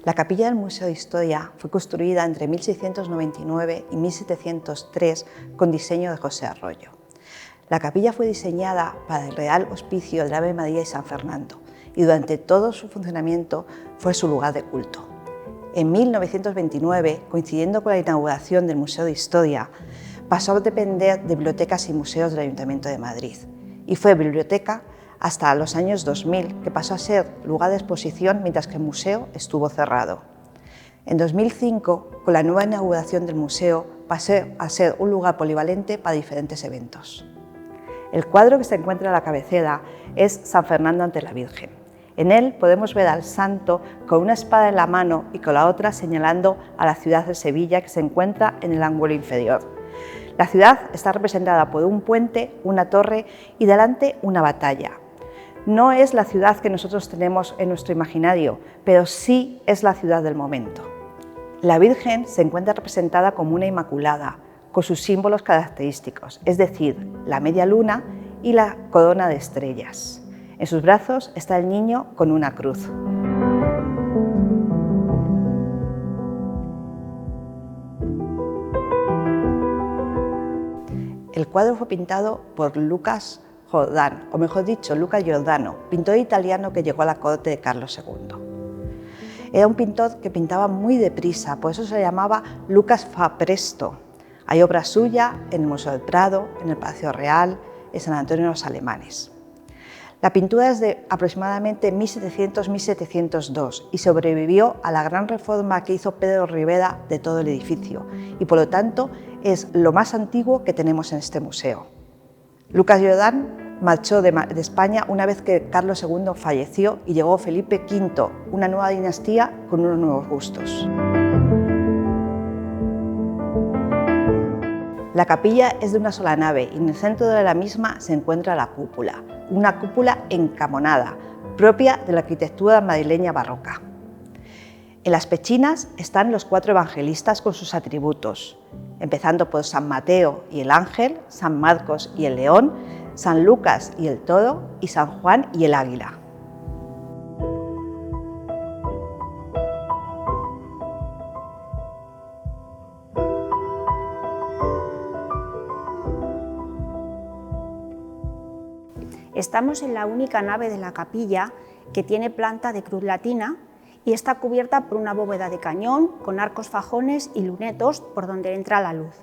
La capilla del Museo de Historia fue construida entre 1699 y 1703 con diseño de José Arroyo. La capilla fue diseñada para el Real Hospicio del Ave María y San Fernando y durante todo su funcionamiento fue su lugar de culto. En 1929, coincidiendo con la inauguración del Museo de Historia, pasó a depender de Bibliotecas y Museos del Ayuntamiento de Madrid y fue biblioteca hasta los años 2000, que pasó a ser lugar de exposición mientras que el museo estuvo cerrado. En 2005, con la nueva inauguración del museo, pasó a ser un lugar polivalente para diferentes eventos. El cuadro que se encuentra a la cabecera es San Fernando ante la Virgen. En él podemos ver al santo con una espada en la mano y con la otra señalando a la ciudad de Sevilla, que se encuentra en el ángulo inferior. La ciudad está representada por un puente, una torre y delante una batalla. No es la ciudad que nosotros tenemos en nuestro imaginario, pero sí es la ciudad del momento. La Virgen se encuentra representada como una inmaculada, con sus símbolos característicos, es decir, la media luna y la corona de estrellas. En sus brazos está el niño con una cruz. El cuadro fue pintado por Lucas Jordán, o mejor dicho, Luca Giordano, pintor italiano que llegó a la corte de Carlos II. Era un pintor que pintaba muy deprisa, por eso se le llamaba Lucas fa presto. Hay obra suya en el Museo del Prado, en el Palacio Real, en San Antonio de los Alemanes. La pintura es de aproximadamente 1700-1702 y sobrevivió a la gran reforma que hizo Pedro Rivera de todo el edificio y por lo tanto es lo más antiguo que tenemos en este museo. Lucas Giordán marchó de España una vez que Carlos II falleció y llegó Felipe V, una nueva dinastía con unos nuevos gustos. La capilla es de una sola nave y en el centro de la misma se encuentra la cúpula, una cúpula encamonada, propia de la arquitectura madrileña barroca. En las pechinas están los 4 evangelistas con sus atributos, empezando por San Mateo y el ángel, San Marcos y el león, San Lucas y el toro y San Juan y el águila. Estamos en la única nave de la capilla que tiene planta de cruz latina y está cubierta por una bóveda de cañón con arcos fajones y lunetos por donde entra la luz.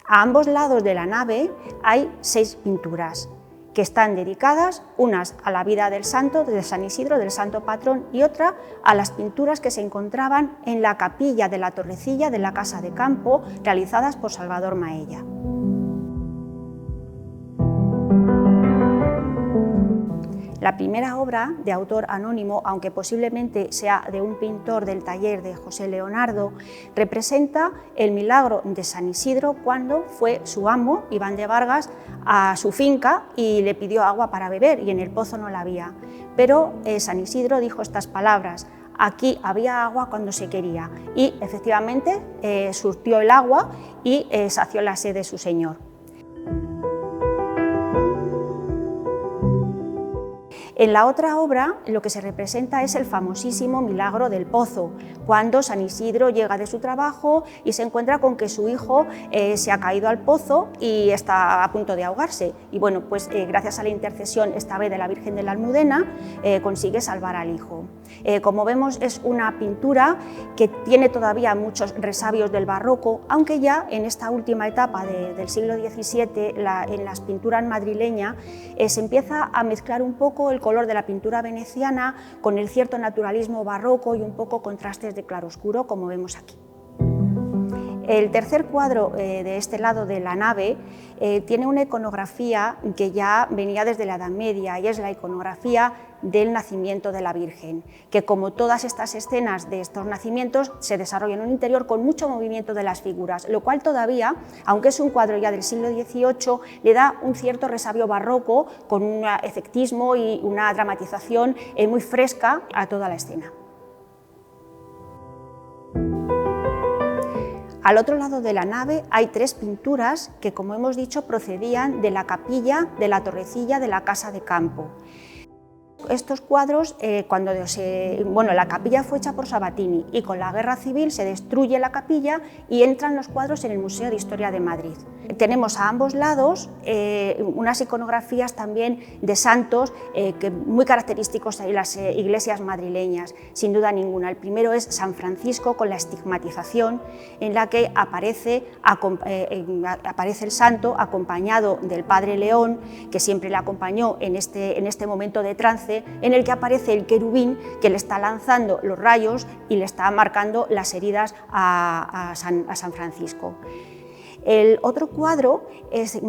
A ambos lados de la nave hay 6 pinturas que están dedicadas, unas a la vida del santo, de San Isidro, del santo patrón, y otra a las pinturas que se encontraban en la capilla de la Torrecilla de la Casa de Campo, realizadas por Salvador Maella. La primera obra, de autor anónimo, aunque posiblemente sea de un pintor del taller de José Leonardo, representa el milagro de San Isidro cuando fue su amo, Iván de Vargas, a su finca y le pidió agua para beber y en el pozo no la había. Pero San Isidro dijo estas palabras: aquí había agua cuando se quería, y efectivamente surtió el agua y sació la sed de su señor. En la otra obra lo que se representa es el famosísimo milagro del pozo, cuando San Isidro llega de su trabajo y se encuentra con que su hijo se ha caído al pozo y está a punto de ahogarse. Y bueno, pues gracias a la intercesión esta vez de la Virgen de la Almudena consigue salvar al hijo. Como vemos, es una pintura que tiene todavía muchos resabios del barroco, aunque ya en esta última etapa del siglo XVII, en las pinturas madrileñas, se empieza a mezclar un poco el color de la pintura veneciana con el cierto naturalismo barroco y un poco contrastes de claroscuro, como vemos aquí. El tercer cuadro de este lado de la nave tiene una iconografía que ya venía desde la Edad Media y es la iconografía del nacimiento de la Virgen, que como todas estas escenas de estos nacimientos se desarrollan en un interior con mucho movimiento de las figuras, lo cual todavía, aunque es un cuadro ya del siglo XVIII, le da un cierto resabio barroco con un efectismo y una dramatización muy fresca a toda la escena. Al otro lado de la nave hay 3 pinturas que, como hemos dicho, procedían de la capilla de la Torrecilla de la Casa de Campo. estos cuadros, la capilla fue hecha por Sabatini y con la Guerra Civil se destruye la capilla y entran los cuadros en el Museo de Historia de Madrid. Tenemos a ambos lados unas iconografías también de santos muy característicos en las iglesias madrileñas, sin duda ninguna. El primero es San Francisco con la estigmatización, en la que aparece el santo acompañado del Padre León, que siempre le acompañó en este momento de trance, en el que aparece el querubín que le está lanzando los rayos y le está marcando las heridas a San Francisco. El otro cuadro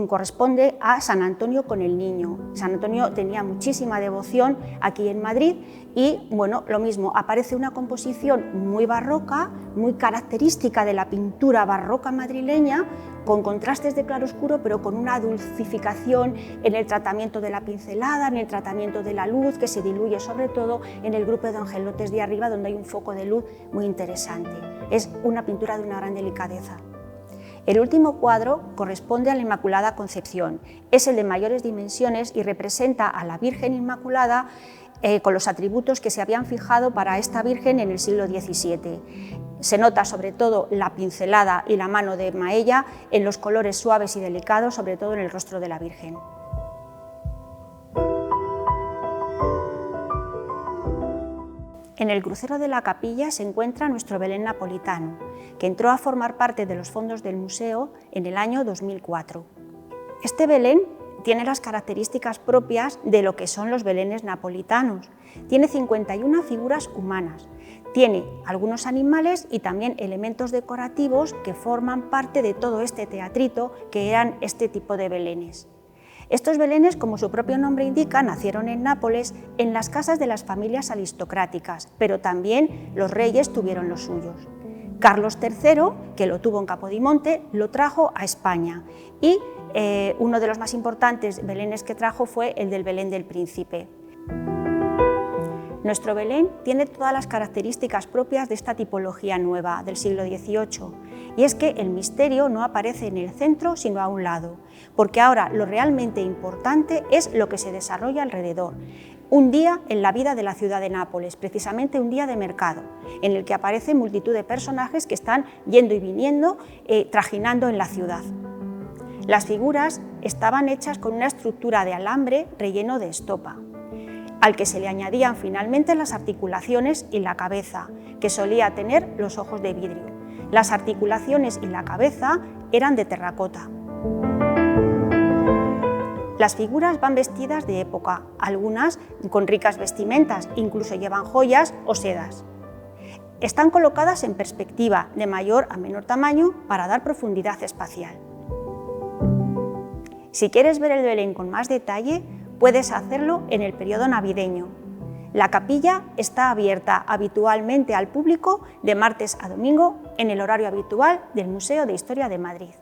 corresponde a San Antonio con el Niño. San Antonio tenía muchísima devoción aquí en Madrid y, bueno, lo mismo, aparece una composición muy barroca, muy característica de la pintura barroca madrileña, con contrastes de claroscuro, pero con una dulcificación en el tratamiento de la pincelada, en el tratamiento de la luz, que se diluye sobre todo en el grupo de angelotes de arriba, donde hay un foco de luz muy interesante. Es una pintura de una gran delicadeza. El último cuadro corresponde a la Inmaculada Concepción. Es el de mayores dimensiones y representa a la Virgen Inmaculada con los atributos que se habían fijado para esta Virgen en el siglo XVII. Se nota sobre todo la pincelada y la mano de Maella en los colores suaves y delicados, sobre todo en el rostro de la Virgen. En el crucero de la capilla se encuentra nuestro Belén napolitano, que entró a formar parte de los fondos del museo en el año 2004. Este Belén tiene las características propias de lo que son los belenes napolitanos. Tiene 51 figuras humanas, tiene algunos animales y también elementos decorativos que forman parte de todo este teatrito que eran este tipo de belenes. Estos belenes, como su propio nombre indica, nacieron en Nápoles, en las casas de las familias aristocráticas, pero también los reyes tuvieron los suyos. Carlos III, que lo tuvo en Capodimonte, lo trajo a España y uno de los más importantes belenes que trajo fue el del Belén del Príncipe. Nuestro Belén tiene todas las características propias de esta tipología nueva del siglo XVIII, y es que el misterio no aparece en el centro sino a un lado, porque ahora lo realmente importante es lo que se desarrolla alrededor. Un día en la vida de la ciudad de Nápoles, precisamente un día de mercado, en el que aparece multitud de personajes que están yendo y viniendo, trajinando en la ciudad. Las figuras estaban hechas con una estructura de alambre relleno de estopa, al que se le añadían finalmente las articulaciones y la cabeza, que solía tener los ojos de vidrio. Las articulaciones y la cabeza eran de terracota. Las figuras van vestidas de época, algunas con ricas vestimentas, incluso llevan joyas o sedas. Están colocadas en perspectiva, de mayor a menor tamaño, para dar profundidad espacial. Si quieres ver el Belén con más detalle, puedes hacerlo en el periodo navideño. La capilla está abierta habitualmente al público de martes a domingo en el horario habitual del Museo de Historia de Madrid.